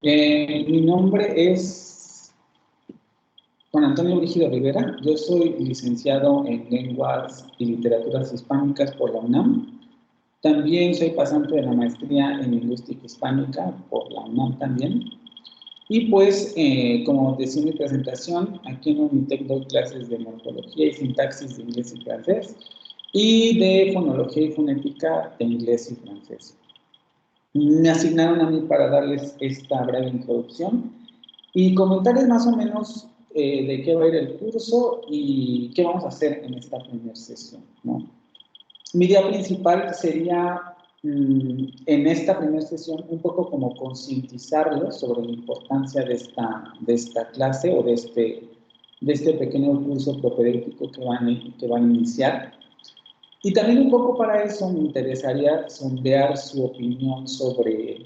Mi nombre es Juan Antonio Brígido Rivera. Yo soy licenciado en Lenguas y Literaturas Hispánicas por la UNAM. También soy pasante de la maestría en Lingüística Hispánica por la UNAM también. Y pues, como decía en mi presentación, aquí en Unitec doy clases de morfología y sintaxis de inglés y francés y de fonología y fonética de inglés y francés. Me asignaron a mí para darles esta breve introducción y comentarles más o menos de qué va a ir el curso y qué vamos a hacer en esta primera sesión, ¿no? Mi idea principal sería, en esta primera sesión, un poco como concientizarlos sobre la importancia de esta clase o de este pequeño curso propedéutico que van a iniciar. Y también un poco para eso me interesaría sondear su opinión sobre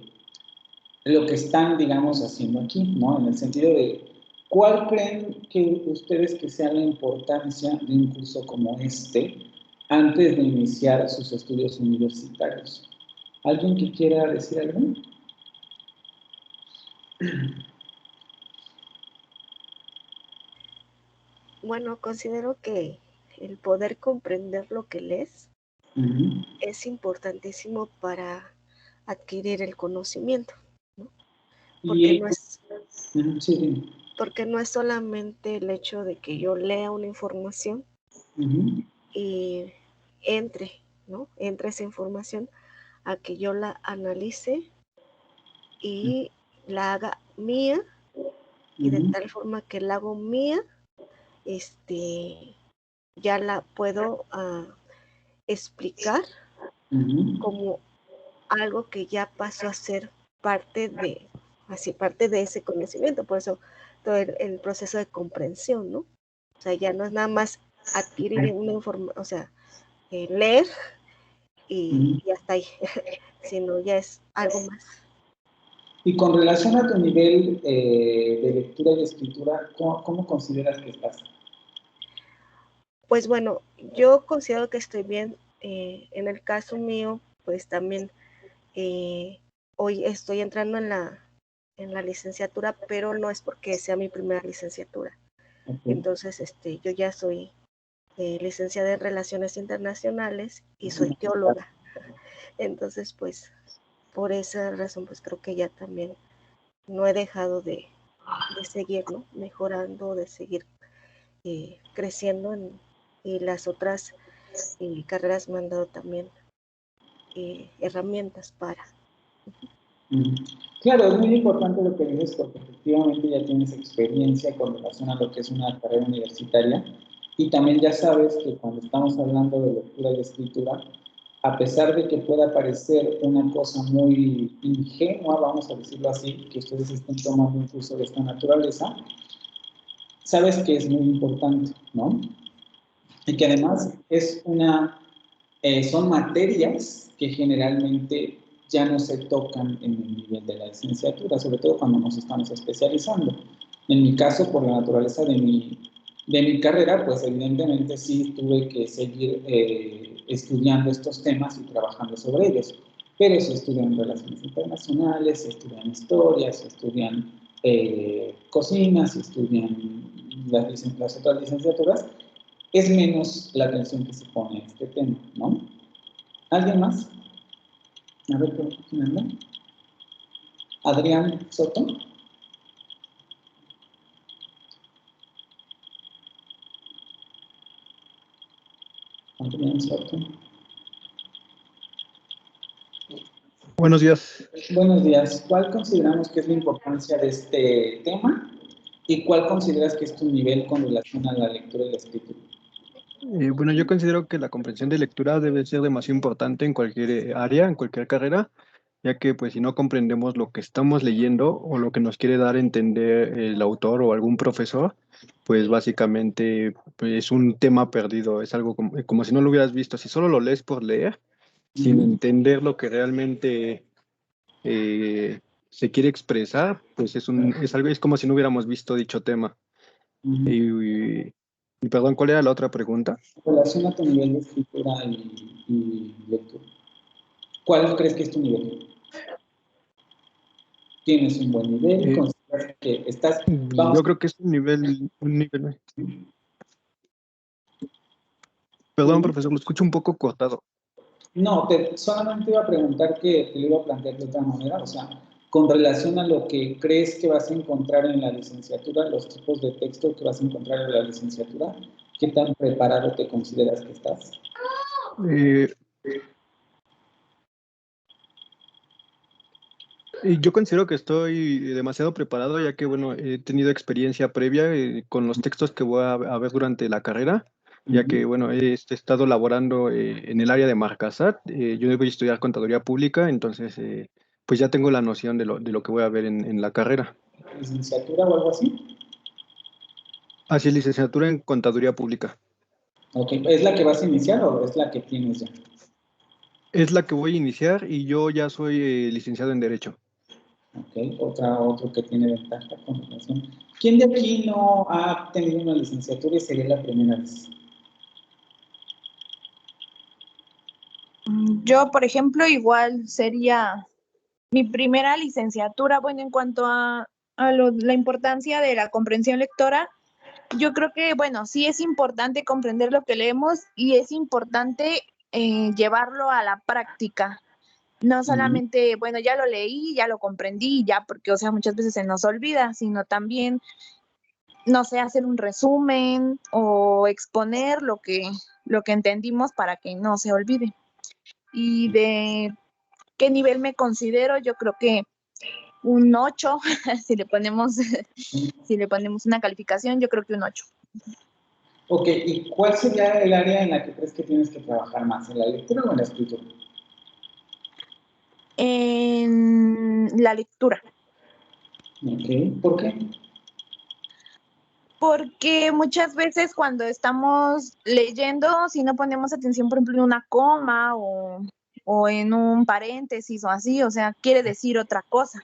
lo que están, digamos, haciendo aquí, ¿no? En el sentido de, ¿cuál creen que ustedes que sea la importancia de un curso como este antes de iniciar sus estudios universitarios? ¿Alguien que quiera decir algo? Bueno, considero que el poder comprender lo que lees es importantísimo para adquirir el conocimiento, ¿no? Porque no es solamente el hecho de que yo lea una información y entre esa información a que yo la analice y la haga mía, y de tal forma que la hago mía, ya la puedo explicar como algo que ya pasó a ser parte de ese conocimiento. Por eso todo el proceso de comprensión, ¿no? O sea, ya no es nada más adquirir una información, o sea, leer y hasta ahí, sino ya es algo más. Y con relación a tu nivel de lectura y escritura, ¿cómo consideras que estás? Pues bueno, yo considero que estoy bien. En el caso mío, pues también hoy estoy entrando en la licenciatura, pero no es porque sea mi primera licenciatura. Entonces, yo ya soy licenciada en Relaciones Internacionales y soy teóloga. Entonces, pues, por esa razón, pues creo que ya también no he dejado de seguir, ¿no? Mejorando, de seguir creciendo y las otras carreras me han dado también herramientas para. Claro, es muy importante lo que dices porque efectivamente ya tienes experiencia con relación a lo que es una carrera universitaria y también ya sabes que cuando estamos hablando de lectura y escritura, a pesar de que pueda parecer una cosa muy ingenua, vamos a decirlo así, que ustedes estén tomando un curso de esta naturaleza, sabes que es muy importante, ¿no? Y que además son materias que generalmente ya no se tocan en el nivel de la licenciatura, sobre todo cuando nos estamos especializando. En mi caso, por la naturaleza de mi carrera, pues evidentemente sí tuve que seguir estudiando estos temas y trabajando sobre ellos. Pero se estudian relaciones internacionales, se estudian historias, se estudian cocina, se estudian las otras licenciaturas, es menos la atención que se pone a este tema, ¿no? ¿Alguien más? A ver, ¿quién anda? Adrián Soto. Adrián Soto. Buenos días. Buenos días. ¿Cuál consideramos que es la importancia de este tema y cuál consideras que es tu nivel con relación a la lectura y la escritura? Bueno, yo considero que la comprensión de lectura debe ser demasiado importante en cualquier área, en cualquier carrera, ya que pues si no comprendemos lo que estamos leyendo o lo que nos quiere dar a entender el autor o algún profesor, pues básicamente pues, es un tema perdido, es algo como si no lo hubieras visto, si solo lo lees por leer, sin entender lo que realmente se quiere expresar, pues es como si no hubiéramos visto dicho tema. Y perdón, ¿cuál era la otra pregunta? En relación a tu nivel de escritura y lectura. ¿Cuál crees que es tu nivel? ¿Tienes un buen nivel? Eh, ¿Consideras que estás, vamos, yo creo que es un nivel. Perdón, dime? profesor, lo escucho un poco cortado. No, solamente iba a preguntar que te lo iba a plantear de otra manera, o sea, con relación a lo que crees que vas a encontrar en la licenciatura, los tipos de texto que vas a encontrar en la licenciatura, ¿qué tan preparado te consideras que estás? Eh, y yo considero que estoy demasiado preparado, ya que, bueno, he tenido experiencia previa con los textos que voy a ver durante la carrera, ya que, Ujú. bueno, he estado laborando en el área de Marcasat. Yo voy a estudiar contaduría pública, entonces, pues ya tengo la noción de lo que voy a ver en la carrera. ¿Licenciatura o algo así? Así es, licenciatura en contaduría pública. Ok, ¿es la que vas a iniciar o es la que tienes ya? Es la que voy a iniciar y yo ya soy licenciado en Derecho. Ok, otro que tiene ventaja con relación. ¿Quién de aquí no ha tenido una licenciatura y sería la primera vez? Yo, por ejemplo, igual sería mi primera licenciatura. Bueno, en cuanto a la importancia de la comprensión lectora, yo creo que, bueno, sí es importante comprender lo que leemos y es importante llevarlo a la práctica. No Ujú. solamente, bueno, ya lo leí, ya lo comprendí, ya, porque, o sea, muchas veces se nos olvida, sino también, no sé, hacer un resumen o exponer lo que entendimos para que no se olvide. Y de qué nivel me considero, yo creo que un 8 si le ponemos, si le ponemos una calificación, yo creo que un 8. Ok, ¿y cuál sería el área en la que crees que tienes que trabajar más? ¿En la lectura o en la escritura? En la lectura, Ok, ¿por qué? porque muchas veces cuando estamos leyendo, si no ponemos atención, por ejemplo, en una coma o en un paréntesis o así, o sea, quiere decir otra cosa.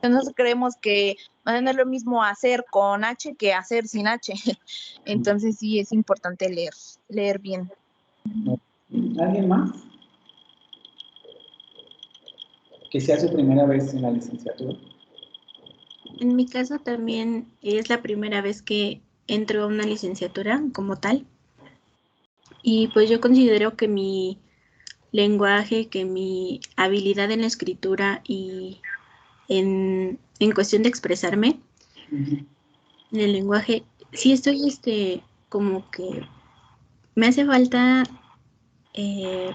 Entonces creemos que no es lo mismo hacer con H que hacer sin H. Entonces sí es importante leer bien. ¿Alguien más? Que sea su primera vez en la licenciatura. En mi caso también es la primera vez que entro a una licenciatura como tal. Y pues yo considero que mi lenguaje, que mi habilidad en la escritura y en cuestión de expresarme Ujú. en el lenguaje, sí estoy como que me hace falta eh,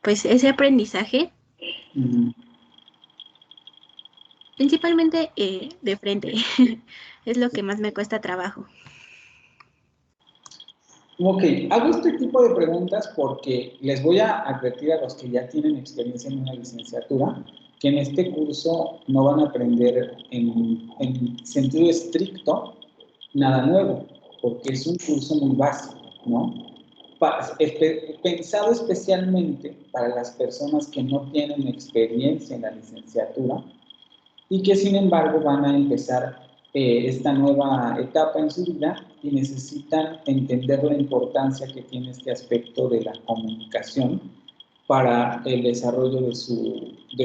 pues ese aprendizaje, Ujú. principalmente de frente. Es lo que más me cuesta trabajo. Ok, hago este tipo de preguntas porque les voy a advertir a los que ya tienen experiencia en una licenciatura que en este curso no van a aprender en sentido estricto nada nuevo, porque es un curso muy básico, ¿no? Pensado especialmente para las personas que no tienen experiencia en la licenciatura y que sin embargo van a empezar esta nueva etapa en su vida y necesitan entender la importancia que tiene este aspecto de la comunicación para el desarrollo de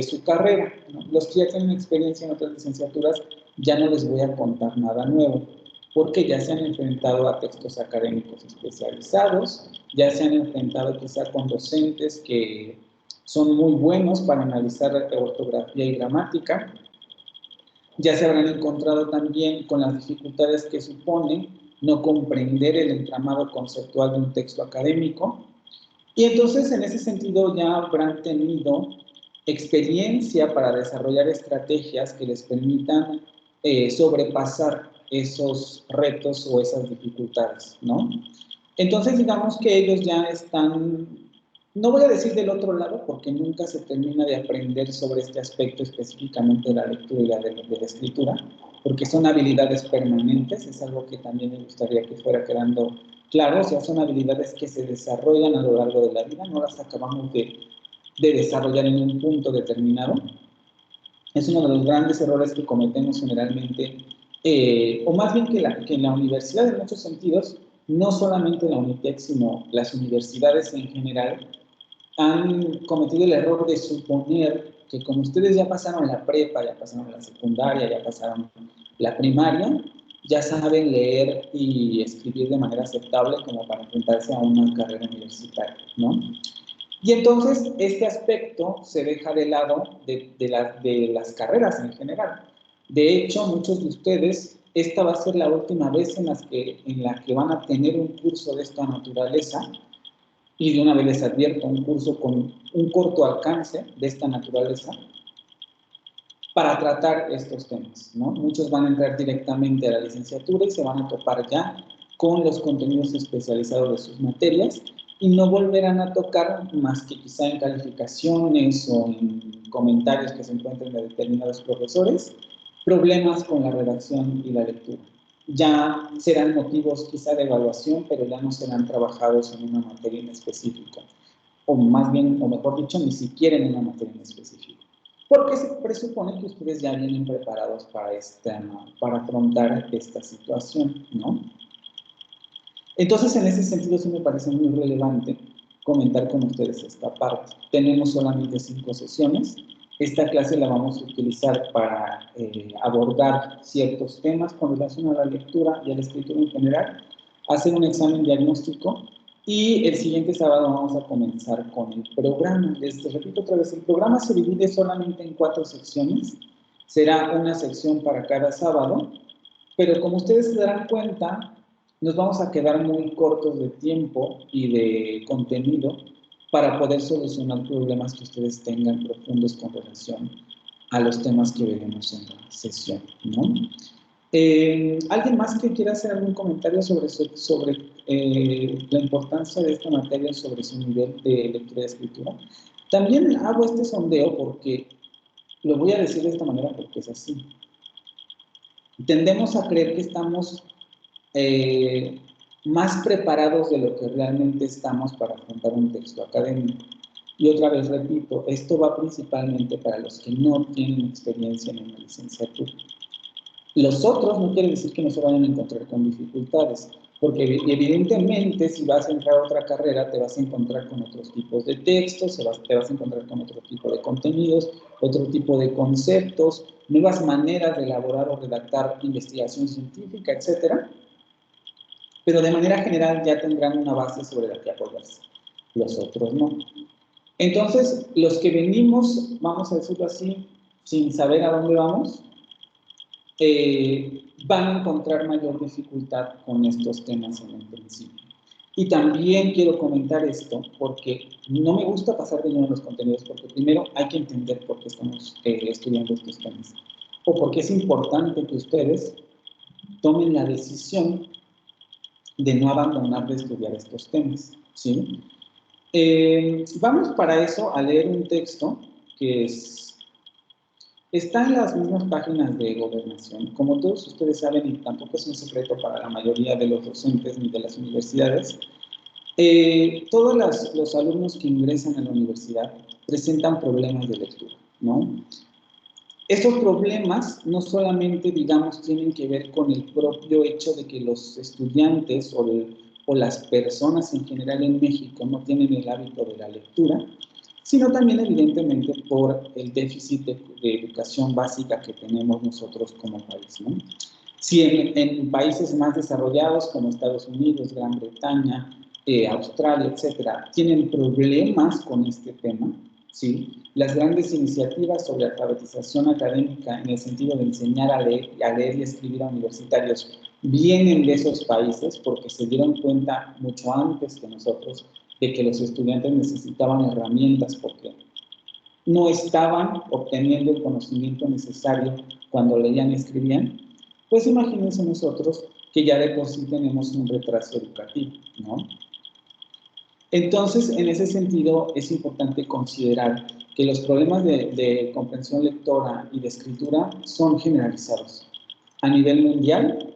su carrera, ¿no? Los que ya tienen experiencia en otras licenciaturas ya no les voy a contar nada nuevo, porque ya se han enfrentado a textos académicos especializados, ya se han enfrentado quizá con docentes que son muy buenos para analizar ortografía y gramática, ya se habrán encontrado también con las dificultades que supone no comprender el entramado conceptual de un texto académico. Y entonces, en ese sentido, ya habrán tenido experiencia para desarrollar estrategias que les permitan sobrepasar esos retos o esas dificultades, ¿no? Entonces, digamos que ellos ya están, no voy a decir del otro lado, porque nunca se termina de aprender sobre este aspecto específicamente de la lectura y de la escritura, porque son habilidades permanentes, es algo que también me gustaría que fuera quedando claro, o sea, son habilidades que se desarrollan a lo largo de la vida, no las acabamos de desarrollar en un punto determinado. Es uno de los grandes errores que cometemos generalmente, o más bien que en la universidad en muchos sentidos, no solamente la UNITEC, sino las universidades en general, han cometido el error de suponer que como ustedes ya pasaron la prepa, ya pasaron la secundaria, ya pasaron la primaria, ya saben leer y escribir de manera aceptable como para enfrentarse a una carrera universitaria, ¿no? Y entonces este aspecto se deja de lado de las carreras en general. De hecho, muchos de ustedes, esta va a ser la última vez en la que van a tener un curso de esta naturaleza, y de una vez les advierto, un curso con un corto alcance de esta naturaleza, para tratar estos temas, ¿no? Muchos van a entrar directamente a la licenciatura y se van a topar ya con los contenidos especializados de sus materias y no volverán a tocar más que quizá en calificaciones o en comentarios que se encuentren de determinados profesores, problemas con la redacción y la lectura. Ya serán motivos quizá de evaluación, pero ya no serán trabajados en una materia en específico, o más bien, o mejor dicho, ni siquiera en una materia en específico. Porque se presupone que ustedes ya vienen preparados para afrontar esta situación, ¿no? Entonces, en ese sentido, sí me parece muy relevante comentar con ustedes esta parte. Tenemos solamente 5 sesiones. Esta clase la vamos a utilizar para abordar ciertos temas con relación a la lectura y a la escritura en general, hacer un examen diagnóstico. Y el siguiente sábado vamos a comenzar con el programa. Les repito otra vez, el programa se divide solamente en 4 secciones. Será una sección para cada sábado, pero como ustedes se darán cuenta, nos vamos a quedar muy cortos de tiempo y de contenido para poder solucionar problemas que ustedes tengan profundos con relación a los temas que veremos en la sesión, ¿no? ¿Alguien más que quiera hacer algún comentario sobre la importancia de esta materia sobre su nivel de lectura y escritura? También hago este sondeo porque, lo voy a decir de esta manera porque es así. Tendemos a creer que estamos más preparados de lo que realmente estamos para afrontar un texto académico. Y otra vez repito, esto va principalmente para los que no tienen experiencia en una licenciatura. Los otros no quiere decir que no se vayan a encontrar con dificultades, porque evidentemente si vas a entrar a otra carrera te vas a encontrar con otros tipos de textos, te vas a encontrar con otro tipo de contenidos, otro tipo de conceptos, nuevas maneras de elaborar o redactar investigación científica, etcétera. Pero de manera general ya tendrán una base sobre la que apoyarse. Los otros no. Entonces, los que venimos, vamos a decirlo así, sin saber a dónde vamos, van a encontrar mayor dificultad con estos temas en el principio. Y también quiero comentar esto, porque no me gusta pasar de lleno en los contenidos, porque primero hay que entender por qué estamos estudiando estos temas, o porque es importante que ustedes tomen la decisión de no abandonar de estudiar estos temas, ¿sí? Vamos para eso a leer un texto que está en las mismas páginas de Gobernación. Como todos ustedes saben, y tampoco es un secreto para la mayoría de los docentes ni de las universidades, todos los alumnos que ingresan a la universidad presentan problemas de lectura, ¿no? Estos problemas no solamente, digamos, tienen que ver con el propio hecho de que los estudiantes o las personas en general en México no tienen el hábito de la lectura, sino también evidentemente por el déficit de educación básica que tenemos nosotros como país, ¿no? Si en países más desarrollados como Estados Unidos, Gran Bretaña, Australia, etcétera, tienen problemas con este tema, ¿sí? Las grandes iniciativas sobre alfabetización académica en el sentido de enseñar a leer y escribir a universitarios vienen de esos países porque se dieron cuenta mucho antes que nosotros de que los estudiantes necesitaban herramientas porque no estaban obteniendo el conocimiento necesario cuando leían y escribían. Pues imagínense nosotros que ya de por sí tenemos un retraso educativo, ¿no? Entonces, en ese sentido, es importante considerar que los problemas de comprensión lectora y de escritura son generalizados a nivel mundial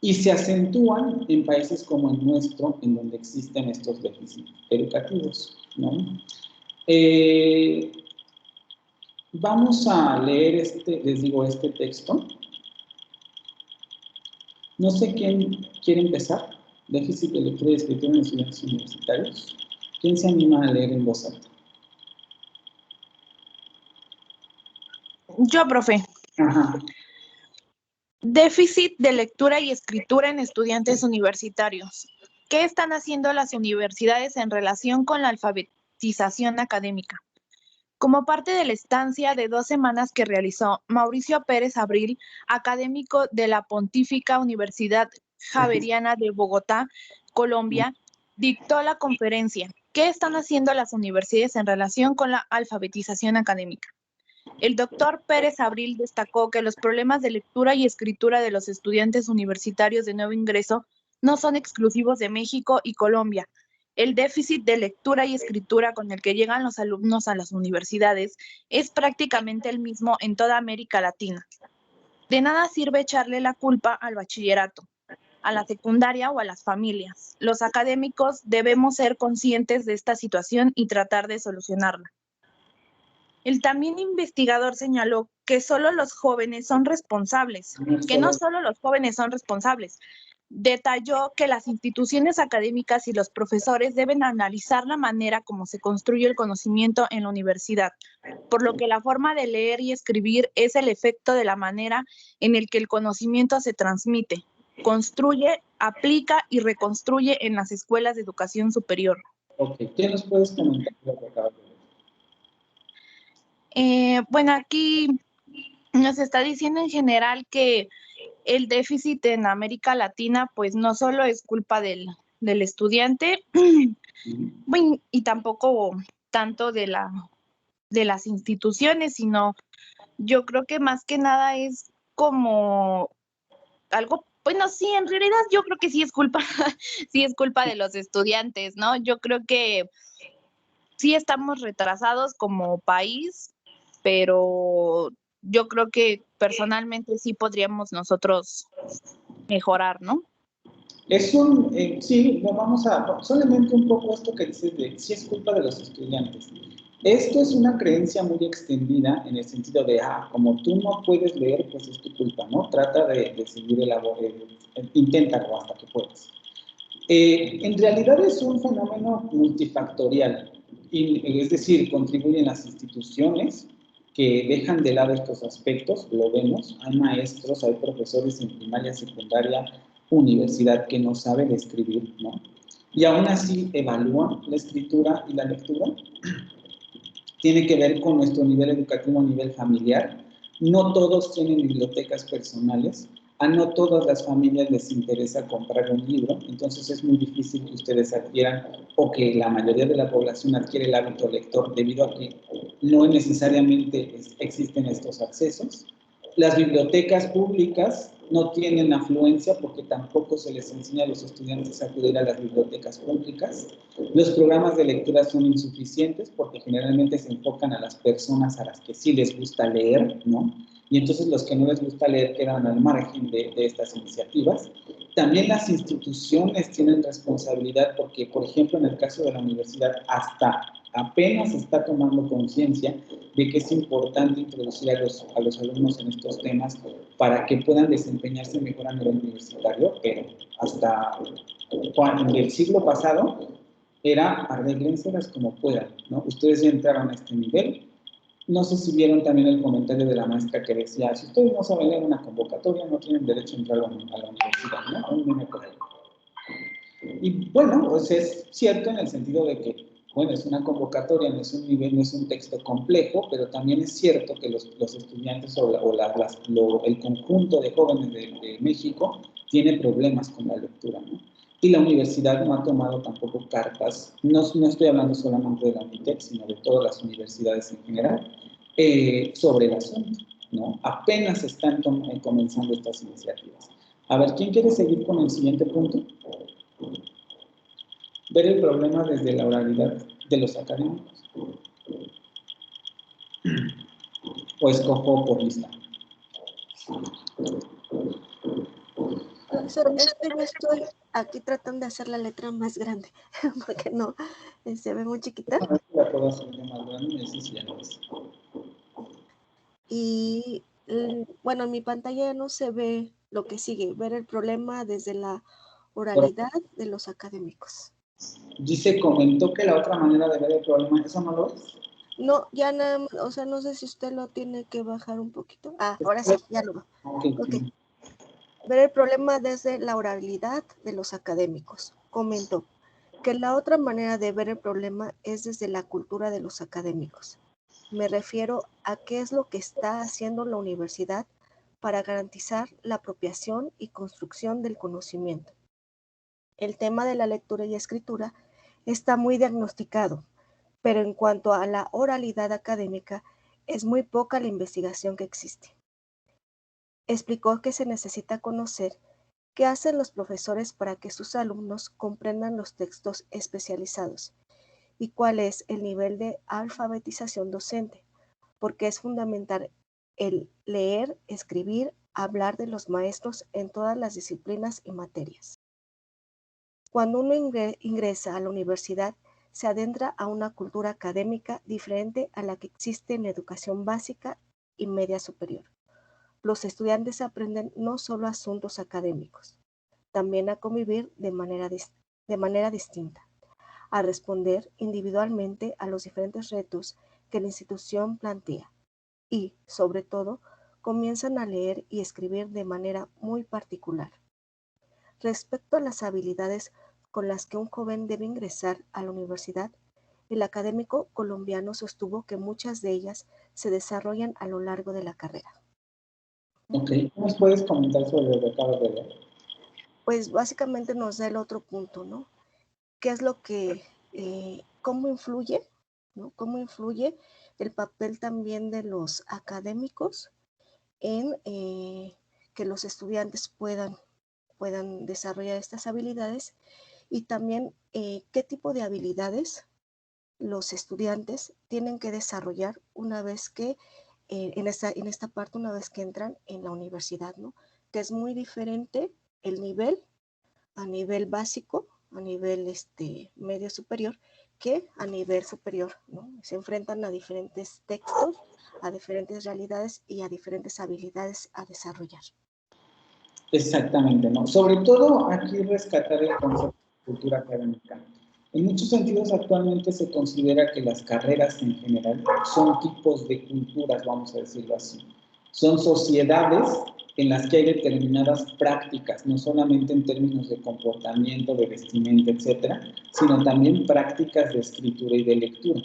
y se acentúan en países como el nuestro, en donde existen estos déficits educativos, ¿no? Vamos a leer les digo, este texto. No sé quién quiere empezar. Déficit de lectura y escritura en estudiantes universitarios. ¿Quién se anima a leer en voz alta? Yo, profe. Ajá. Déficit de lectura y escritura en estudiantes universitarios. ¿Qué están haciendo las universidades en relación con la alfabetización académica? Como parte de la estancia de 2 semanas que realizó Mauricio Pérez Abril, académico de la Pontífica Universidad Javeriana de Bogotá, Colombia, dictó la conferencia ¿Qué están haciendo las universidades en relación con la alfabetización académica? El doctor Pérez Abril destacó que los problemas de lectura y escritura de los estudiantes universitarios de nuevo ingreso no son exclusivos de México y Colombia. El déficit de lectura y escritura con el que llegan los alumnos a las universidades es prácticamente el mismo en toda América Latina. De nada sirve echarle la culpa al bachillerato, a la secundaria o a las familias. Los académicos debemos ser conscientes de esta situación y tratar de solucionarla. El también investigador señaló que solo los jóvenes son responsables, que no solo los jóvenes son responsables. Detalló que las instituciones académicas y los profesores deben analizar la manera como se construye el conocimiento en la universidad, por lo que la forma de leer y escribir es el efecto de la manera en el que el conocimiento se transmite, construye, aplica y reconstruye en las escuelas de educación superior. Ok, ¿qué nos puedes comentar de lo que acabas de ver? Bueno, aquí nos está diciendo en general que el déficit en América Latina, pues no solo es culpa del estudiante, bueno, y tampoco tanto de las instituciones, sino yo creo que más que nada es como algo, bueno, sí, en realidad yo creo que sí es culpa, sí es culpa de los estudiantes, ¿no? Yo creo que sí estamos retrasados como país, pero yo creo que personalmente sí podríamos nosotros mejorar, ¿no? Sí, no vamos a, solamente un poco esto que dices de si es culpa de los estudiantes. Esto es una creencia muy extendida en el sentido de, como tú no puedes leer, pues es tu culpa, ¿no? Trata de seguir inténtalo hasta que puedas. En realidad es un fenómeno multifactorial, es decir, contribuyen las instituciones que dejan de lado estos aspectos, lo vemos, hay maestros, hay profesores en primaria, secundaria, universidad que no saben escribir, ¿no? Y aún así evalúan la escritura y la lectura. Tiene que ver con nuestro nivel educativo a nivel familiar. No todos tienen bibliotecas personales. A no todas las familias les interesa comprar un libro, entonces es muy difícil que ustedes adquieran o que la mayoría de la población adquiere el hábito lector debido a que no necesariamente existen estos accesos. Las bibliotecas públicas no tienen afluencia porque tampoco se les enseña a los estudiantes a acudir a las bibliotecas públicas. Los programas de lectura son insuficientes porque generalmente se enfocan a las personas a las que sí les gusta leer, ¿no? Y entonces los que no les gusta leer quedan al margen de estas iniciativas. También las instituciones tienen responsabilidad porque, por ejemplo, en el caso de la universidad, hasta apenas está tomando conciencia de que es importante introducir a los alumnos en estos temas para que puedan desempeñarse mejor a nivel universitario, pero hasta en el siglo pasado era arréglenselas como puedan, ¿no? Ustedes ya entraron a este nivel. No sé si vieron también el comentario de la maestra que decía, si ustedes no saben leer una convocatoria, no tienen derecho a entrar a la universidad, ¿no? Un meme por ahí. Y bueno, pues es cierto en el sentido de que, bueno, es una convocatoria, no es un nivel, no es un texto complejo, pero también es cierto que los estudiantes el conjunto de jóvenes de México tiene problemas con la lectura, ¿no? Y la universidad no ha tomado tampoco cartas, no estoy hablando solamente de la UNITEC, sino de todas las universidades en general, sobre el asunto, ¿no? Apenas están comenzando estas iniciativas. A ver, ¿quién quiere seguir con el siguiente punto? Ver el problema desde la oralidad de los académicos. O escojo por lista. Profesor, es que yo estoy aquí tratando de hacer la letra más grande, porque no, se ve muy chiquita. La puedo hacer más grande, me dice si ya no es. Y bueno, en mi pantalla no se ve lo que sigue, ver el problema desde la oralidad de los académicos. Dice, comentó que la otra manera de ver el problema, ¿eso no lo es? No, ya nada más, o sea, no sé si usted lo tiene que bajar un poquito. Ah, ahora sí, ya lo va. Ok. Ok. Ver el problema desde la oralidad de los académicos. Comentó que la otra manera de ver el problema es desde la cultura de los académicos. Me refiero a qué es lo que está haciendo la universidad para garantizar la apropiación y construcción del conocimiento. El tema de la lectura y escritura está muy diagnosticado, pero en cuanto a la oralidad académica, es muy poca la investigación que existe. Explicó que se necesita conocer qué hacen los profesores para que sus alumnos comprendan los textos especializados y cuál es el nivel de alfabetización docente, porque es fundamental el leer, escribir, hablar de los maestros en todas las disciplinas y materias. Cuando uno ingresa a la universidad, se adentra a una cultura académica diferente a la que existe en la educación básica y media superior. Los estudiantes aprenden no solo asuntos académicos, también a convivir de manera distinta, a responder individualmente a los diferentes retos que la institución plantea y, sobre todo, comienzan a leer y escribir de manera muy particular. Respecto a las habilidades con las que un joven debe ingresar a la universidad, el académico colombiano sostuvo que muchas de ellas se desarrollan a lo largo de la carrera. Ok, ¿nos puedes comentar sobre lo que acabas de leer? Pues básicamente nos da el otro punto, ¿no? ¿Qué es lo que, cómo influye, ¿no? ¿Cómo influye el papel también de los académicos en que los estudiantes puedan desarrollar estas habilidades? Y también qué tipo de habilidades los estudiantes tienen que desarrollar una vez que, en esta parte, una vez que entran en la universidad, ¿no? Que es muy diferente el nivel a nivel básico, a nivel medio superior, que a nivel superior, ¿no? Se enfrentan a diferentes textos, a diferentes realidades y a diferentes habilidades a desarrollar. Exactamente, ¿no? Sobre todo aquí rescatar el concepto de cultura académica. En muchos sentidos actualmente se considera que las carreras en general son tipos de culturas, vamos a decirlo así. Son sociedades en las que hay determinadas prácticas, no solamente en términos de comportamiento, de vestimenta, etcétera, sino también prácticas de escritura y de lectura.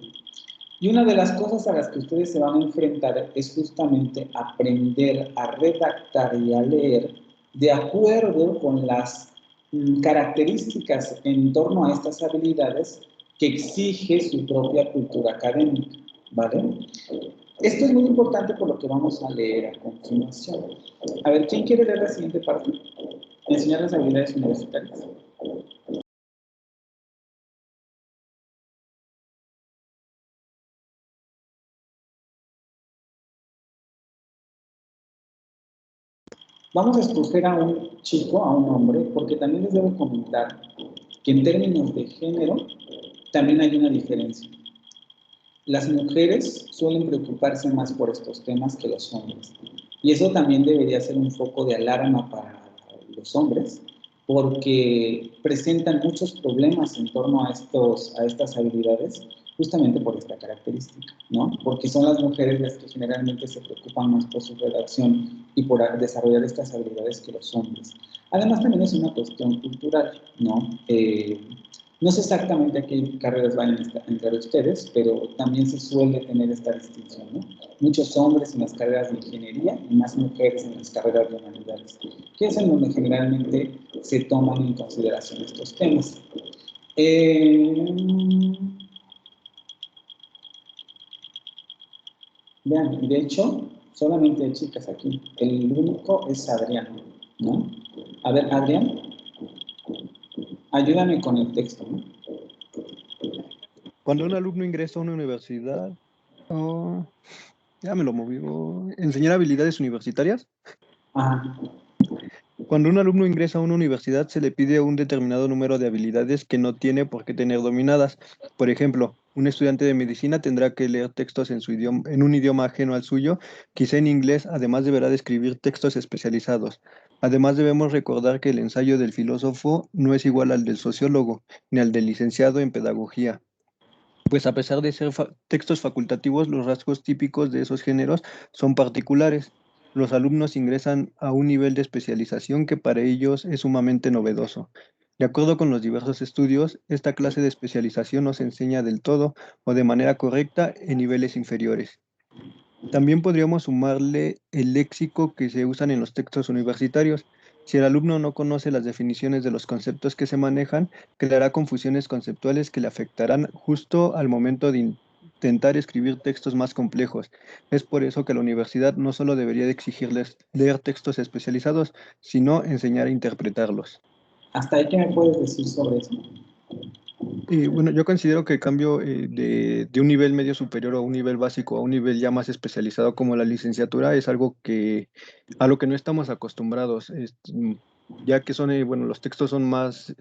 Y una de las cosas a las que ustedes se van a enfrentar es justamente aprender a redactar y a leer de acuerdo con las características en torno a estas habilidades que exige su propia cultura académica, ¿vale? Esto es muy importante por lo que vamos a leer a continuación. A ver, ¿quién quiere leer la siguiente parte? Enseñar las habilidades universitarias. Vamos a escoger a un chico, a un hombre, porque también les debo comentar que en términos de género también hay una diferencia. Las mujeres suelen preocuparse más por estos temas que los hombres. Y eso también debería ser un foco de alarma para los hombres, porque presentan muchos problemas en torno a estas habilidades, justamente por esta característica, ¿no? Porque son las mujeres las que generalmente se preocupan más por su redacción y por desarrollar estas habilidades que los hombres. Además, también es una cuestión cultural, ¿no? No sé exactamente a qué carreras van a entrar ustedes, pero también se suele tener esta distinción, ¿no? Muchos hombres en las carreras de ingeniería y más mujeres en las carreras de humanidades, que es en donde generalmente se toman en consideración estos temas. Vean, de hecho, solamente hay chicas aquí. El único es Adrián, ¿no? A ver, Adrián, ayúdame con el texto, ¿no? Cuando un alumno ingresa a una universidad, ya me lo movió. ¿Enseñar habilidades universitarias? Ajá. Cuando un alumno ingresa a una universidad, se le pide un determinado número de habilidades que no tiene por qué tener dominadas. Por ejemplo, un estudiante de medicina tendrá que leer textos en un idioma ajeno al suyo, quizá en inglés, además deberá de escribir textos especializados. Además, debemos recordar que el ensayo del filósofo no es igual al del sociólogo, ni al del licenciado en pedagogía. Pues a pesar de ser textos facultativos, los rasgos típicos de esos géneros son particulares. Los alumnos ingresan a un nivel de especialización que para ellos es sumamente novedoso. De acuerdo con los diversos estudios, esta clase de especialización no se enseña del todo o de manera correcta en niveles inferiores. También podríamos sumarle el léxico que se usan en los textos universitarios. Si el alumno no conoce las definiciones de los conceptos que se manejan, creará confusiones conceptuales que le afectarán justo al momento de intentar escribir textos más complejos. Es por eso que la universidad no solo debería de exigirles leer textos especializados, sino enseñar a interpretarlos. ¿Hasta ahí qué me puedes decir sobre eso? Bueno, yo considero que el cambio de un nivel medio superior o un nivel básico a un nivel ya más especializado como la licenciatura es algo a lo que no estamos acostumbrados, ya que bueno, los textos son más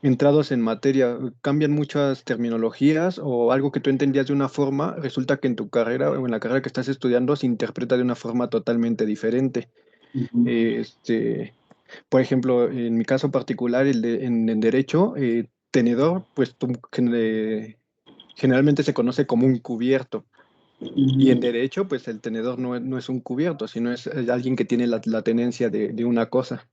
entrados en materia, cambian muchas terminologías o algo que tú entendías de una forma, resulta que en tu carrera o en la carrera que estás estudiando se interpreta de una forma totalmente diferente. Ujú. Por ejemplo, en mi caso particular, en derecho, tenedor, pues generalmente se conoce como un cubierto. Y en Ujú. derecho, pues el tenedor no es un cubierto, sino es alguien que tiene la tenencia de una cosa.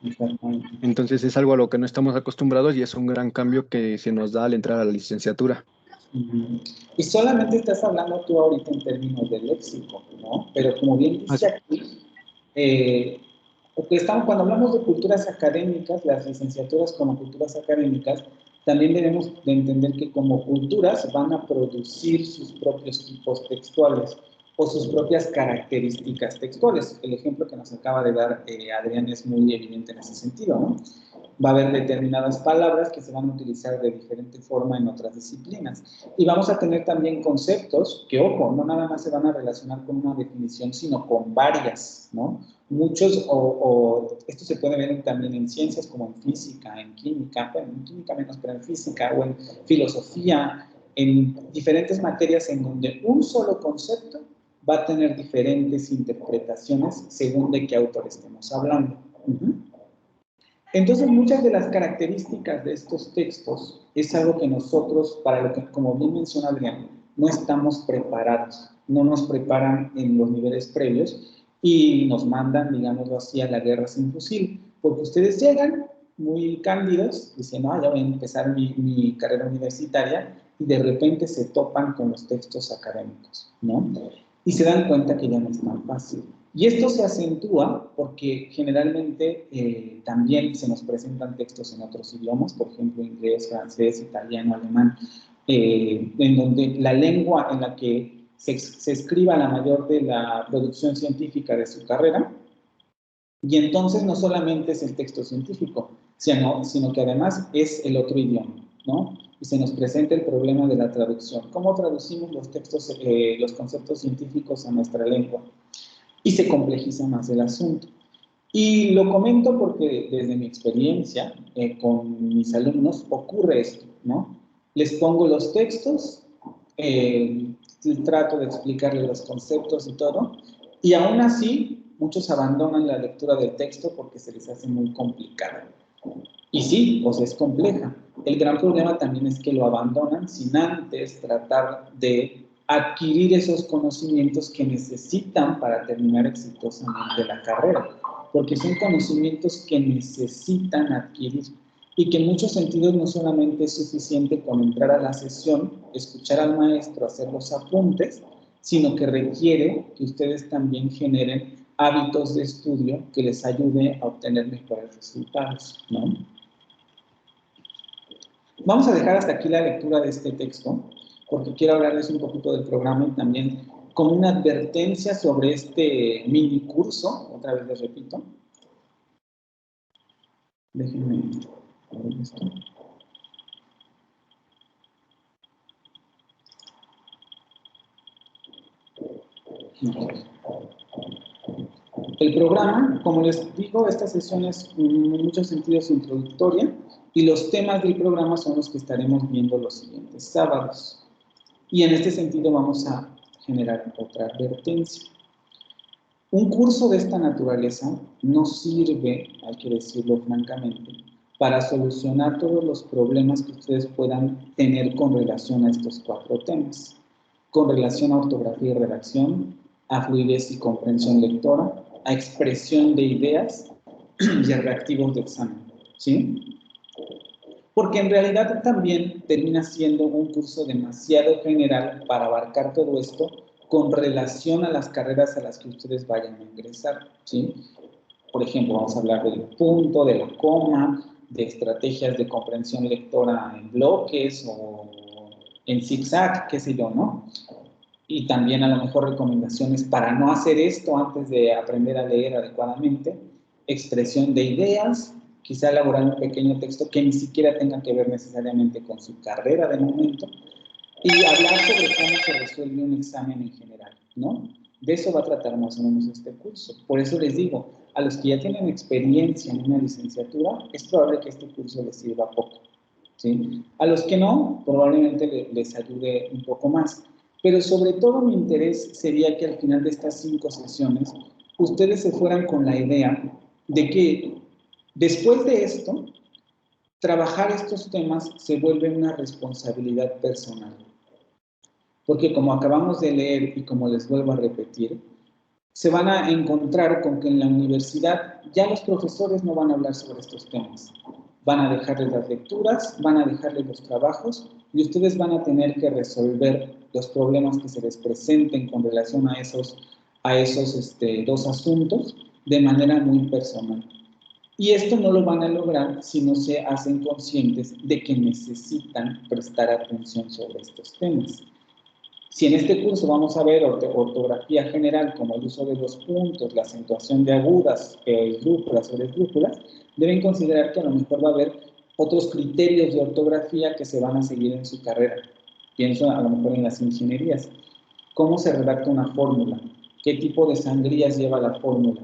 Exactamente. Entonces es algo a lo que no estamos acostumbrados y es un gran cambio que se nos da al entrar a la licenciatura. Ujú. Y solamente estás hablando tú ahorita en términos de léxico, ¿no? Pero como bien dice Así- aquí, porque cuando hablamos de culturas académicas, las licenciaturas como culturas académicas, también debemos de entender que como culturas van a producir sus propios tipos textuales o sus propias características textuales. El ejemplo que nos acaba de dar Adrián es muy evidente en ese sentido, ¿no? Va a haber determinadas palabras que se van a utilizar de diferente forma en otras disciplinas. Y vamos a tener también conceptos que, ojo, no nada más se van a relacionar con una definición, sino con varias, ¿no? Muchos, esto se puede ver también en ciencias como en física, en química, bueno, en química menos, pero en física o en filosofía, en diferentes materias en donde un solo concepto va a tener diferentes interpretaciones según de qué autor estemos hablando. Uh-huh. Entonces, muchas de las características de estos textos es algo que nosotros, para lo que, como bien menciona Adrián, no estamos preparados, no nos preparan en los niveles previos y nos mandan, digámoslo así, a la guerra sin fusil, porque ustedes llegan muy cándidos, diciendo, ya voy a empezar mi carrera universitaria, y de repente se topan con los textos académicos, ¿no? Y se dan cuenta que ya no es tan fácil. Y esto se acentúa porque generalmente también se nos presentan textos en otros idiomas, por ejemplo, inglés, francés, italiano, alemán, en donde la lengua en la que se escriba la mayor de la producción científica de su carrera, y entonces no solamente es el texto científico, sino que además es el otro idioma, ¿no? Y se nos presenta el problema de la traducción. ¿Cómo traducimos los textos, los conceptos científicos a nuestra lengua? Y se complejiza más el asunto. Y lo comento porque desde mi experiencia con mis alumnos ocurre esto, ¿no? Les pongo los textos, trato de explicarles los conceptos y todo, y aún así muchos abandonan la lectura del texto porque se les hace muy complicado. Y sí, pues es compleja. El gran problema también es que lo abandonan sin antes tratar de adquirir esos conocimientos que necesitan para terminar exitosamente la carrera, porque son conocimientos que necesitan adquirir y que en muchos sentidos no solamente es suficiente con entrar a la sesión, escuchar al maestro, hacer los apuntes, sino que requiere que ustedes también generen hábitos de estudio que les ayude a obtener mejores resultados, ¿no? Vamos a dejar hasta aquí la lectura de este texto, porque quiero hablarles un poquito del programa y también con una advertencia sobre este mini curso, otra vez les repito. Déjenme ver esto. El programa, como les digo, esta sesión es en muchos sentidos introductoria y los temas del programa son los que estaremos viendo los siguientes sábados. Y en este sentido vamos a generar otra advertencia. Un curso de esta naturaleza no sirve, hay que decirlo francamente, para solucionar todos los problemas que ustedes puedan tener con relación a estos 4 temas. Con relación a ortografía y redacción, a fluidez y comprensión lectora, a expresión de ideas y a reactivos de examen, ¿sí? Porque en realidad también termina siendo un curso demasiado general para abarcar todo esto con relación a las carreras a las que ustedes vayan a ingresar, ¿sí? Por ejemplo, vamos a hablar del punto, de la coma, de estrategias de comprensión lectora en bloques o en zigzag, qué sé yo, ¿no? Y también a lo mejor recomendaciones para no hacer esto antes de aprender a leer adecuadamente, expresión de ideas, quizá elaborar un pequeño texto que ni siquiera tenga que ver necesariamente con su carrera de momento, y hablar sobre cómo se resuelve un examen en general, ¿no? De eso va a tratar más o menos este curso. Por eso les digo, a los que ya tienen experiencia en una licenciatura, es probable que este curso les sirva poco, ¿sí? A los que no, probablemente les ayude un poco más. Pero sobre todo mi interés sería que al final de estas 5 sesiones, ustedes se fueran con la idea de que después de esto, trabajar estos temas se vuelve una responsabilidad personal. Porque como acabamos de leer y como les vuelvo a repetir, se van a encontrar con que en la universidad ya los profesores no van a hablar sobre estos temas. Van a dejarles las lecturas, van a dejarles los trabajos y ustedes van a tener que resolver los problemas que se les presenten con relación a esos 2 asuntos de manera muy personal. Y esto no lo van a lograr si no se hacen conscientes de que necesitan prestar atención sobre estos temas. Si en este curso vamos a ver ortografía general, como el uso de los puntos, la acentuación de agudas, esdrújulas o esdrújulas, deben considerar que a lo mejor va a haber otros criterios de ortografía que se van a seguir en su carrera. Pienso a lo mejor en las ingenierías. ¿Cómo se redacta una fórmula? ¿Qué tipo de sangrías lleva la fórmula?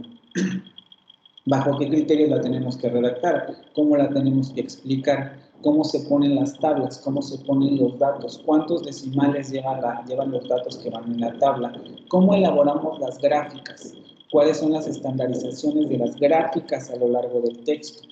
¿Bajo qué criterios la tenemos que redactar? ¿Cómo la tenemos que explicar? ¿Cómo se ponen las tablas? ¿Cómo se ponen los datos? ¿Cuántos decimales llevan los datos que van en la tabla? ¿Cómo elaboramos las gráficas? ¿Cuáles son las estandarizaciones de las gráficas a lo largo del texto?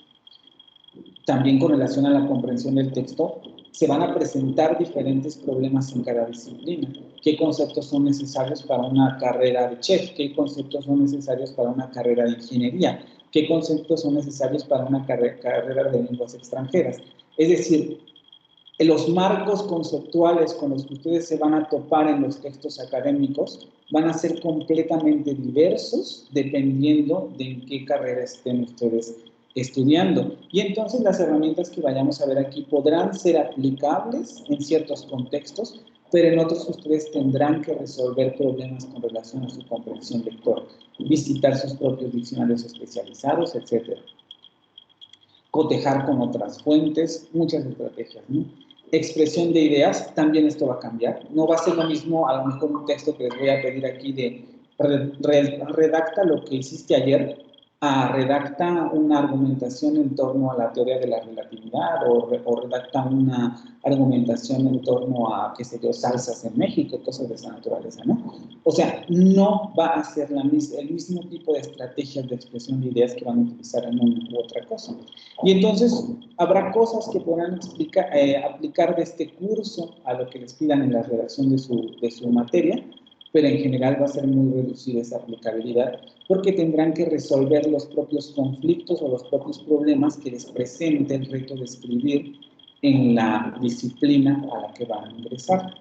También con relación a la comprensión del texto, se van a presentar diferentes problemas en cada disciplina. ¿Qué conceptos son necesarios para una carrera de chef? ¿Qué conceptos son necesarios para una carrera de ingeniería? ¿Qué conceptos son necesarios para una carrera de lenguas extranjeras? Es decir, los marcos conceptuales con los que ustedes se van a topar en los textos académicos van a ser completamente diversos dependiendo de en qué carrera estén ustedes estudiando. Y entonces las herramientas que vayamos a ver aquí podrán ser aplicables en ciertos contextos, pero en otros ustedes tendrán que resolver problemas con relación a su comprensión lectora, visitar sus propios diccionarios especializados, etc. Cotejar con otras fuentes, muchas estrategias, ¿no? Expresión de ideas, también esto va a cambiar. No va a ser lo mismo, a lo mejor un texto que les voy a pedir aquí de redacta lo que hiciste ayer, a redacta una argumentación en torno a la teoría de la relatividad o redacta una argumentación en torno a, qué sé yo, salsas en México, cosas de esa naturaleza, ¿no? O sea, no va a ser el mismo tipo de estrategias de expresión de ideas que van a utilizar en una u otra cosa. Y entonces habrá cosas que podrán aplicar de este curso a lo que les pidan en la redacción de su materia, pero en general va a ser muy reducida esa aplicabilidad porque tendrán que resolver los propios conflictos o los propios problemas que les presente el reto de escribir en la disciplina a la que van a ingresar.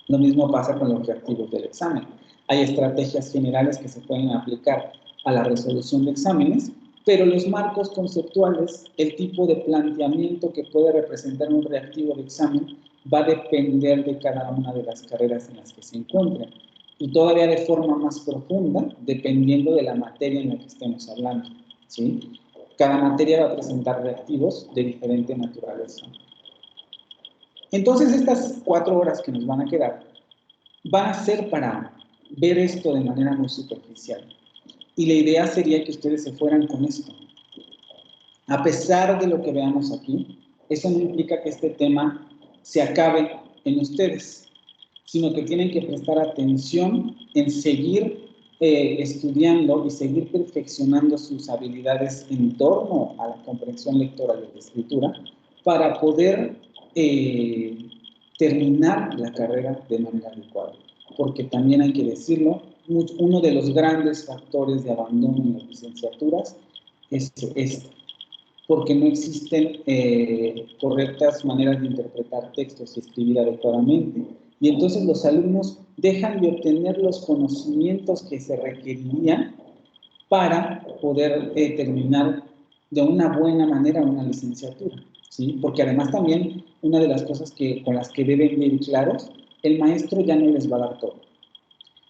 Lo mismo pasa con los reactivos del examen. Hay estrategias generales que se pueden aplicar a la resolución de exámenes, pero los marcos conceptuales, el tipo de planteamiento que puede representar un reactivo de examen va a depender de cada una de las carreras en las que se encuentren. Y todavía de forma más profunda, dependiendo de la materia en la que estemos hablando, ¿sí? Cada materia va a presentar reactivos de diferente naturaleza. Entonces, estas 4 horas que nos van a quedar van a ser para ver esto de manera muy superficial. Y la idea sería que ustedes se fueran con esto. A pesar de lo que veamos aquí, eso no implica que este tema se acabe en ustedes, sino que tienen que prestar atención en seguir estudiando y seguir perfeccionando sus habilidades en torno a la comprensión lectora y de la escritura para poder terminar la carrera de manera adecuada. Porque también hay que decirlo, uno de los grandes factores de abandono en las licenciaturas es este, porque no existen correctas maneras de interpretar textos y escribir adecuadamente, y entonces los alumnos dejan de obtener los conocimientos que se requerirían para poder terminar de una buena manera una licenciatura, ¿sí? Porque además también una de las cosas con las que deben ir claros, el maestro ya no les va a dar todo.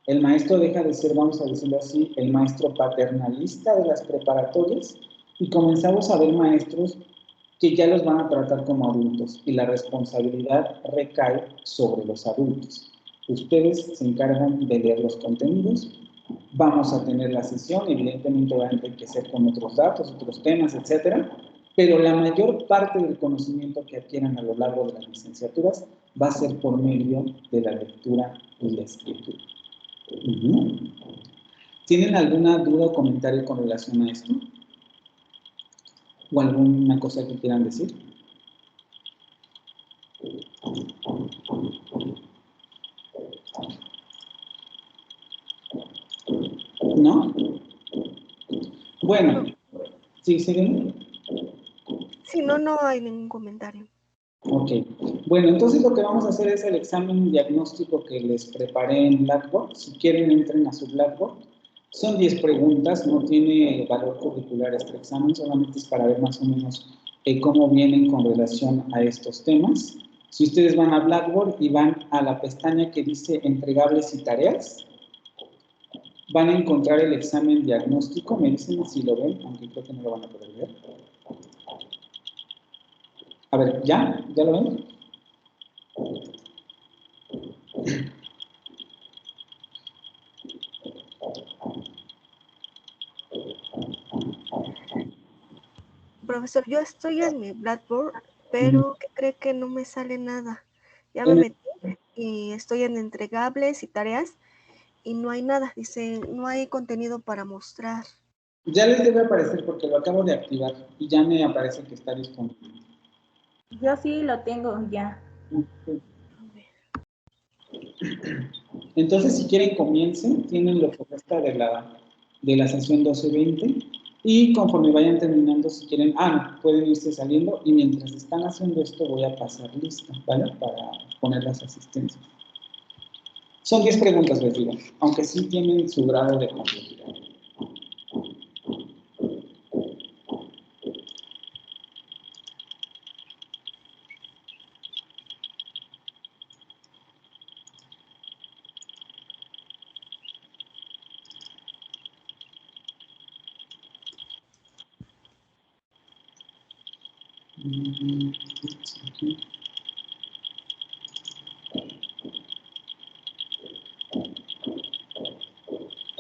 El maestro deja de ser, vamos a decirlo así, el maestro paternalista de las preparatorias, y comenzamos a ver maestros que ya los van a tratar como adultos y la responsabilidad recae sobre los adultos. Ustedes se encargan de leer los contenidos, vamos a tener la sesión, evidentemente va a tener que ser con otros datos, otros temas, etcétera, pero la mayor parte del conocimiento que adquieran a lo largo de las licenciaturas va a ser por medio de la lectura y la escritura. ¿Tienen alguna duda o comentario con relación a esto? ¿O alguna cosa que quieran decir? ¿No? Bueno, ¿sí siguen? Sí, no hay ningún comentario. Ok. Bueno, entonces lo que vamos a hacer es el examen diagnóstico que les preparé en Blackboard. Si quieren, entren a su Blackboard. Son 10 preguntas, no tiene valor curricular este examen, solamente es para ver más o menos cómo vienen con relación a estos temas. Si ustedes van a Blackboard y van a la pestaña que dice entregables y tareas, van a encontrar el examen diagnóstico. Me dicen si lo ven, aunque creo que no lo van a poder ver. A ver, ¿ya? ¿Ya lo ven? Profesor, yo estoy en mi Blackboard, pero ¿qué cree que no me sale nada? Ya me metí y estoy en entregables y tareas y no hay nada. Dice, no hay contenido para mostrar. Ya les debe aparecer porque lo acabo de activar y ya me aparece que está disponible. Yo sí lo tengo ya. Entonces, si quieren, comiencen. Tienen lo que resta de la sesión 12-20 y conforme vayan terminando, si quieren, pueden irse saliendo y mientras están haciendo esto voy a pasar lista, ¿vale? Para poner las asistencias. Son 10 preguntas, les digo, aunque sí tienen su grado de complejidad.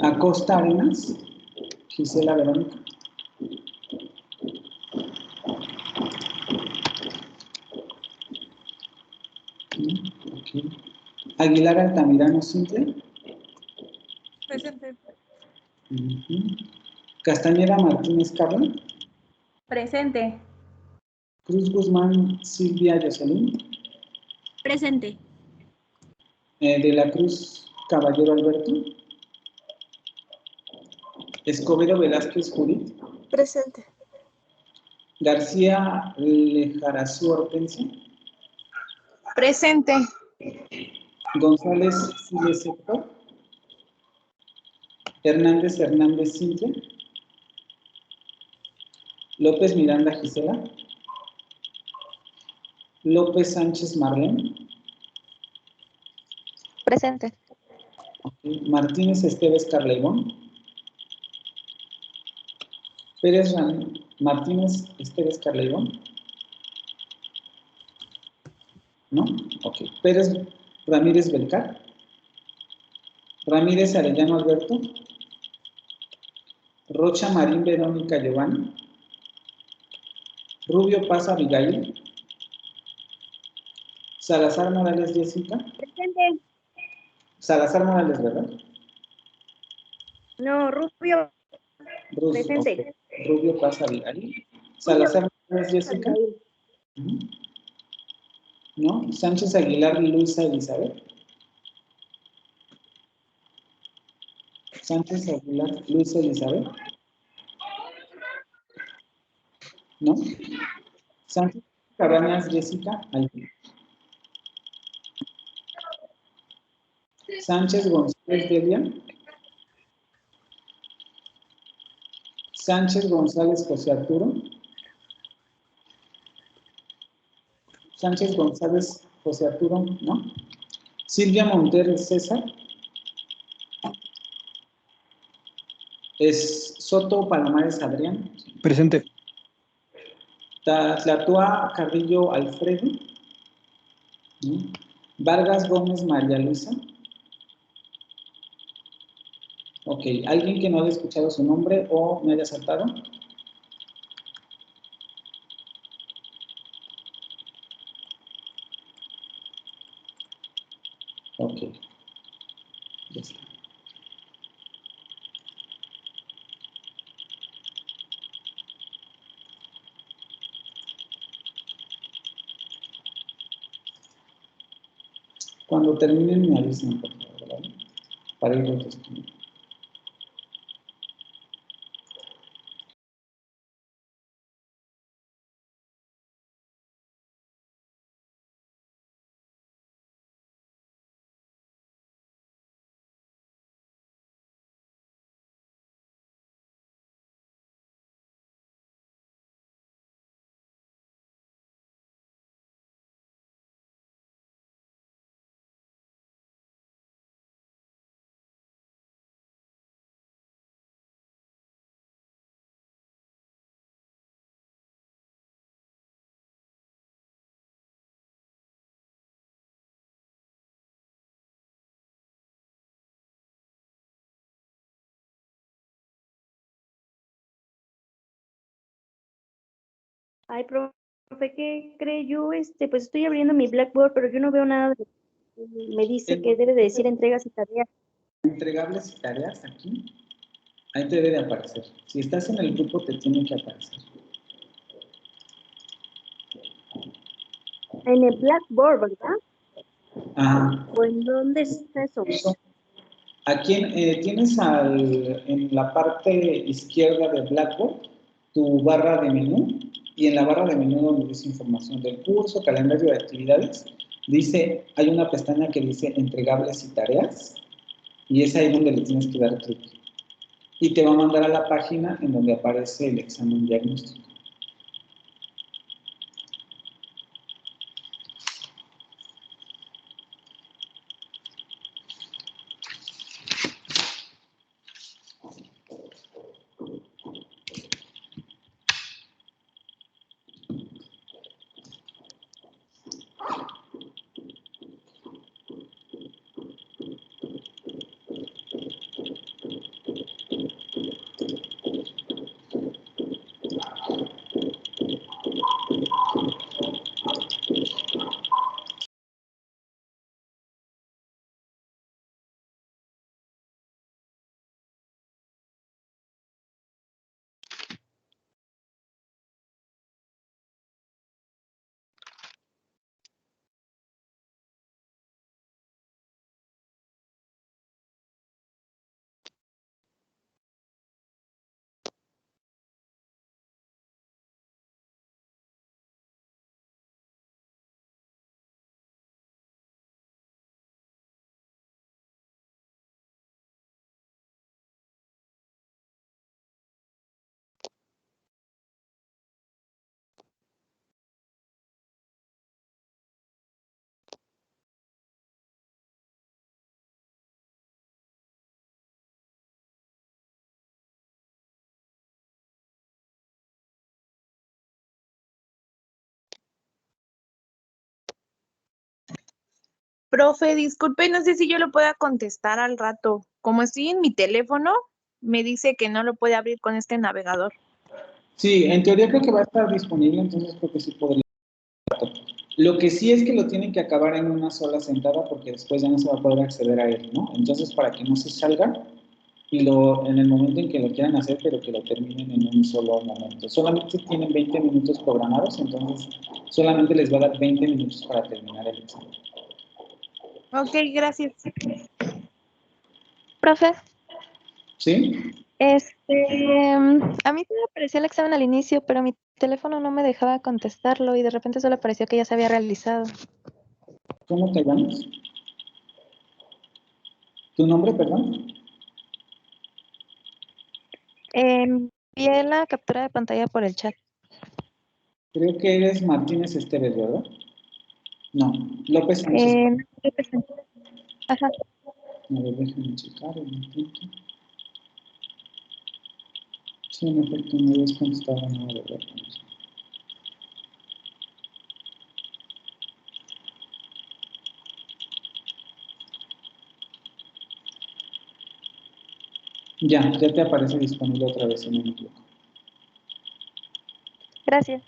Acosta Arenas, Gisela Verónica. Okay. Aguilar Altamirano Simple. Presente. Castañeda Martínez Carla. Presente. Cruz Guzmán Silvia Yoselín. Presente. De la Cruz Caballero Alberto. Escobedo Velázquez Judith. Presente. García Lejarazú Hortensia. Presente. González Siles Héctor. Hernández Hernández Cintia. López Miranda Gisela. López Sánchez Marlene. Presente. Okay. Martínez Esteves Carleibón. Pérez Martínez Esteves Carleibón. ¿No? Ok. Pérez Ramírez Belcar. Ramírez Arellano Alberto. Rocha Marín Verónica Giovanni. Rubio Paz Abigail. Salazar Morales Jessica. Presente. Salazar Morales, ¿verdad? No, Rubio, presente. Okay. Rubio pasa Abigail. Salazar Martínez Jessica. ¿No? Sánchez Aguilar Luisa Elizabeth. Sánchez Aguilar Luisa Elizabeth. ¿No? Sánchez Cabañas Jessica. Ahí. Sánchez González Delia. Sánchez González José Arturo. Sánchez González José Arturo, ¿no? Silvia Montero César. Es Soto Palomares Adrián. Presente. Tlatua Carrillo Alfredo. ¿No? Vargas Gómez María Luisa. Ok, ¿alguien que no haya escuchado su nombre o me haya saltado? Ok, ya está. Cuando terminen me avisan, por favor, ¿vale? Para ir respondiendo. Ay, profe, ¿qué cree yo? Pues estoy abriendo mi Blackboard, pero yo no veo nada. Me dice que debe de decir entregas y tareas. Entregables y tareas aquí, ahí te debe de aparecer. Si estás en el grupo te tiene que aparecer. En el Blackboard, ¿verdad? Ajá. ¿O en dónde está eso? Aquí tienes en la parte izquierda de Blackboard tu barra de menú, y en la barra de menú donde dice información del curso, calendario de actividades, hay una pestaña que dice entregables y tareas, y es ahí donde le tienes que dar clic. Y te va a mandar a la página en donde aparece el examen diagnóstico. Profe, disculpe, no sé si yo lo pueda contestar al rato. Como estoy en mi teléfono, me dice que no lo puede abrir con este navegador. Sí, en teoría creo que va a estar disponible, entonces creo que sí podría. Lo que sí es que lo tienen que acabar en una sola sentada porque después ya no se va a poder acceder a él, ¿no? Entonces, para que no se salga, y en el momento en que lo quieran hacer, pero que lo terminen en un solo momento. Solamente tienen 20 minutos programados, entonces solamente les va a dar 20 minutos para terminar el examen. Ok, gracias. Profe, ¿Sí? a mí sí me aparecía el examen al inicio, pero mi teléfono no me dejaba contestarlo y de repente solo apareció que ya se había realizado. ¿Cómo te llamas? ¿Tu nombre, perdón? Envié la captura de pantalla por el chat. Creo que eres Martínez Esteves, ¿verdad? No, López Sánchez. Ajá. A ver, déjame checar un momentito. Sí, en efecto, no habías contestado nada de verdad. Ya te aparece disponible otra vez en el blog. Gracias.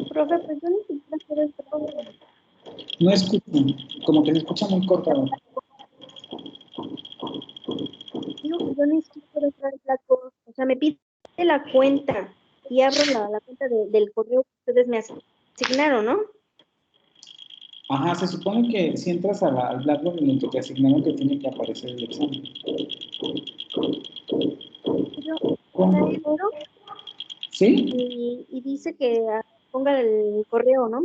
Profe, pues yo necesito hacer esto. No escucho, como que se escucha muy cortado. Digo que yo necesito entrar en Blackboard. O sea, me pide la cuenta y abro la cuenta del correo que ustedes me asignaron, ¿no? Ajá, se supone que si entras al Blackboard en el que te asignaron, te tiene que aparecer el examen. Yo ¿Cómo? entro ¿Sí? y dice que ponga el correo, ¿no?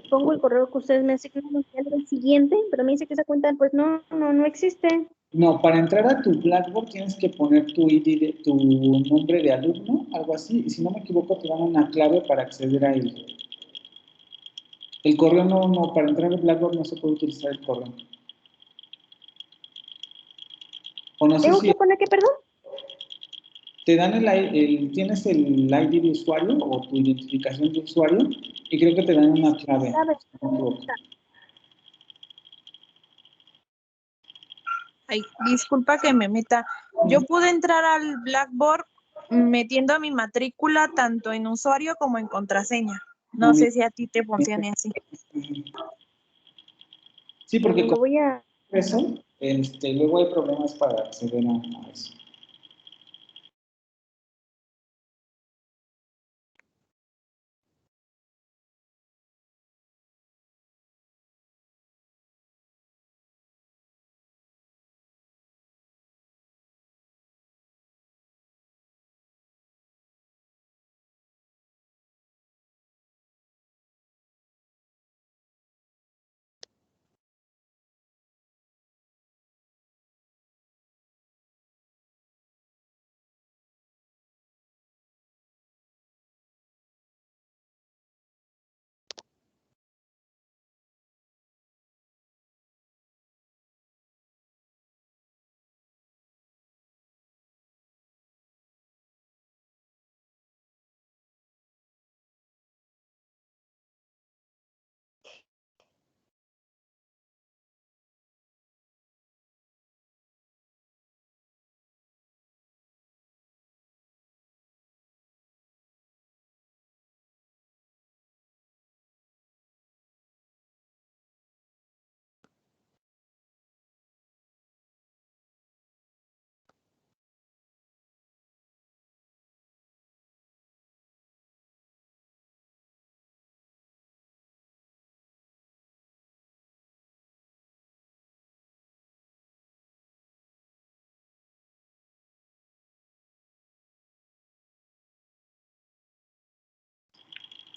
Pongo el correo que ustedes me asignaron al siguiente, pero me dice que esa cuenta pues no existe. No, para entrar a tu Blackboard tienes que poner tu ID, tu nombre de alumno, algo así, y si no me equivoco te dan una clave para acceder a él. El correo no, para entrar al Blackboard no se puede utilizar el correo. O no sé ¿Tengo si que poner qué, perdón? te dan tienes el ID de usuario o tu identificación de usuario y creo que te dan una clave. Clave. Si no me equivoco. Ay, disculpa que me meta. Yo pude entrar al Blackboard metiendo mi matrícula tanto en usuario como en contraseña. No sé si a ti te funcione así. Sí, porque Lo con voy a... eso, luego hay problemas para acceder a eso.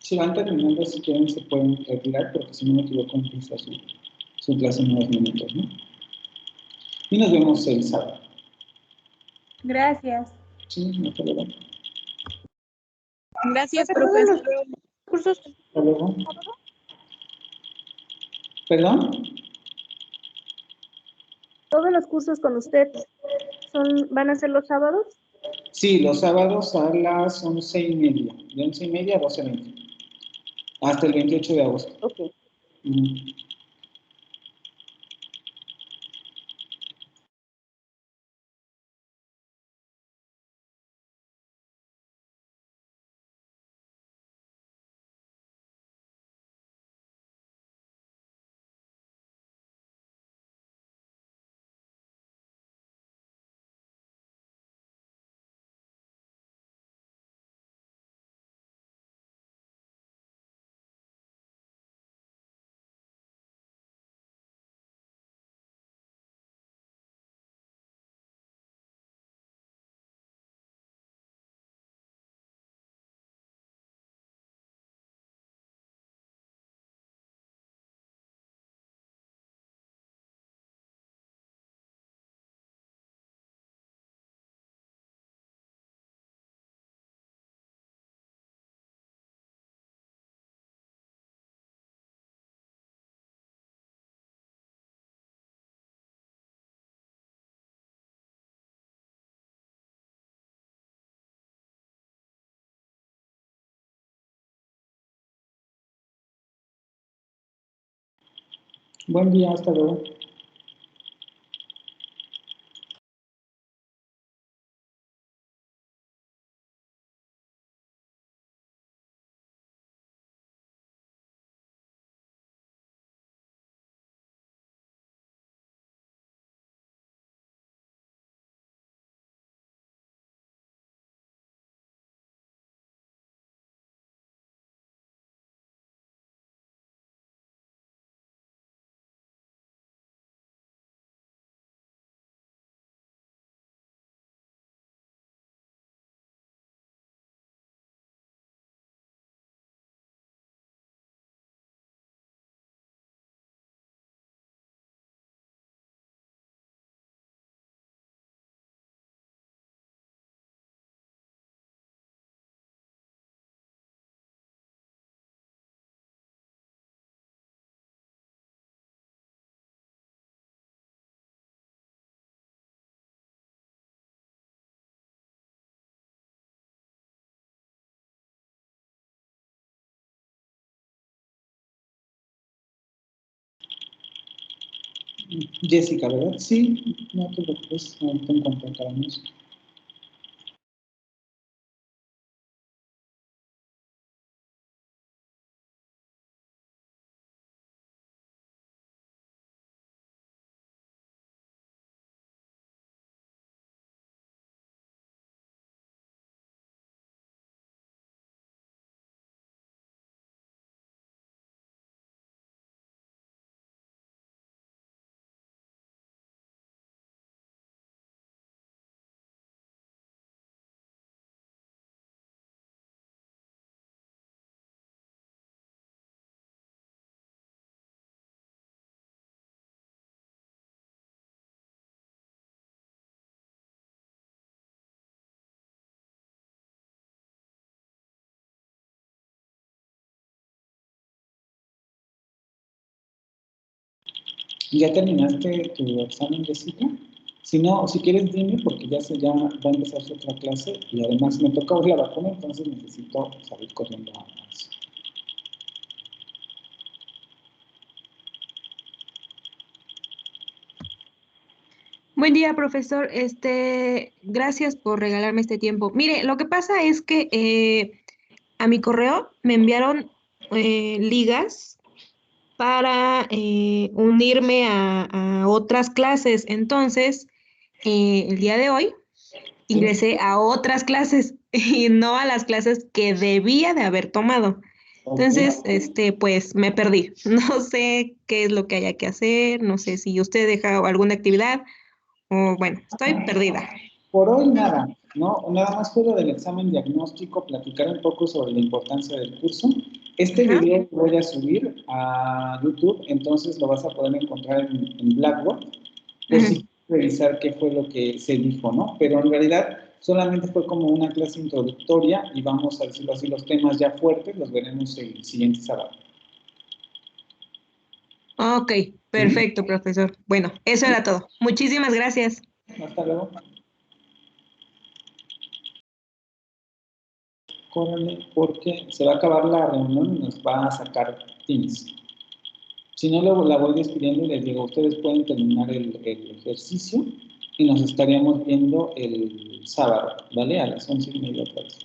Si van terminando, si quieren, se pueden retirar, porque si no me equivoco, empieza su clase en unos minutos, ¿no? Y nos vemos el sábado. Gracias. Sí, hasta luego. Gracias, Todos profesor. los cursos, Hasta luego. ¿Perdón? todos los cursos con usted van a ser los sábados. Sí, los sábados a las 11:30, de 11:30 a 12:20, hasta el 28 de agosto. Ok. Mm. Buen día, hasta luego. Jessica, ¿verdad? Sí, no te preocupes, no te encontramos. ¿Ya terminaste tu examen, Jessica? Si no, si quieres dime, porque ya va a empezar su otra clase y además me toca hoy la vacuna, entonces necesito salir corriendo a eso. Buen día, profesor. Gracias por regalarme este tiempo. Mire, lo que pasa es que a mi correo me enviaron ligas para unirme a otras clases. Entonces, el día de hoy ingresé a otras clases y no a las clases que debía de haber tomado. Entonces, pues me perdí. No sé qué es lo que haya que hacer, no sé si usted deja alguna actividad o bueno, estoy perdida. Por hoy nada, ¿no? Nada más fue lo del examen diagnóstico, platicar un poco sobre la importancia del curso. Este Ajá. video lo voy a subir a YouTube, entonces lo vas a poder encontrar en Blackboard, por si quieres revisar qué fue lo que se dijo, ¿no? Pero en realidad solamente fue como una clase introductoria y vamos a decirlo así, los temas ya fuertes los veremos el siguiente sábado. Ok, perfecto, profesor. Bueno, eso era todo. Muchísimas gracias. Hasta luego. Córrele, porque se va a acabar la reunión y nos va a sacar Teams. Si no, luego la voy despidiendo y les digo, ustedes pueden terminar el ejercicio y nos estaríamos viendo el sábado, ¿vale? A las 11:30 otra vez.